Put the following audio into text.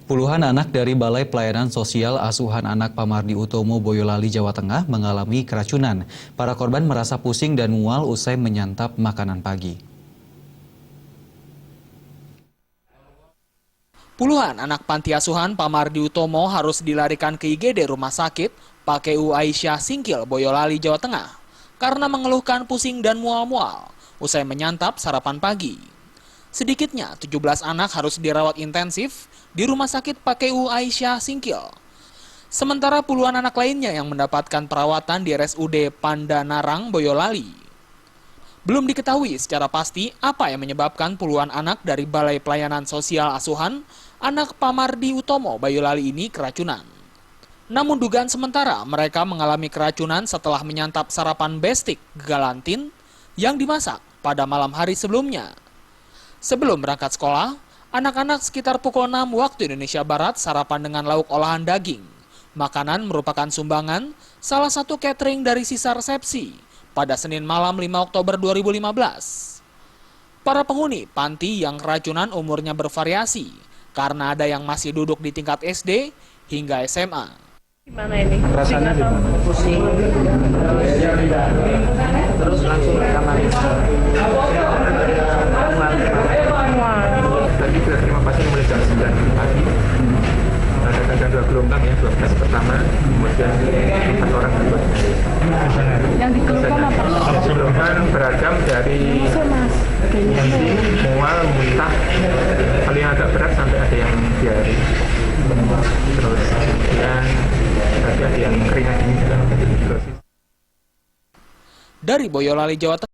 Puluhan anak dari Balai Pelayanan Sosial Asuhan Anak Pamardi Utomo, Boyolali, Jawa Tengah mengalami keracunan. Para korban merasa pusing dan mual usai menyantap makanan pagi. Puluhan anak panti asuhan Pamardi Utomo harus dilarikan ke IGD Rumah Sakit PKU Aisyah Singkil, Boyolali, Jawa Tengah karena mengeluhkan pusing dan mual-mual usai menyantap sarapan pagi. Sedikitnya 17 anak harus dirawat intensif di Rumah Sakit PKU Aisyah Singkil. Sementara puluhan anak lainnya yang mendapatkan perawatan di RSUD Pandanarang, Boyolali. Belum diketahui secara pasti apa yang menyebabkan puluhan anak dari Balai Pelayanan Sosial Asuhan Anak Pamardi Utomo, Boyolali ini keracunan. Namun dugaan sementara mereka mengalami keracunan setelah menyantap sarapan bestik galantin yang dimasak pada malam hari sebelumnya. Sebelum berangkat sekolah, anak-anak sekitar pukul 6 waktu Indonesia Barat sarapan dengan lauk olahan daging. Makanan merupakan sumbangan salah satu catering dari sisa resepsi pada Senin malam 5 Oktober 2015. Para penghuni panti yang keracunan umurnya bervariasi karena ada yang masih duduk di tingkat SD hingga SMA. Gimana ini? Rasanya gimana? Pusing. Terus langsung ke kamar. Tadi sudah terima pasien mulai jam 9 pagi. Ada 2 gelombang ya, 2 tes pertama, kemudian 4 orang kedua. Yang dikeluhkan apa? Gelombang beragam dari mual, muntah, paling agak berat sampai ada yang diare. Terus kemudian tadi ada yang keringat ini juga. Dari Boyolali, Jawa Tengah.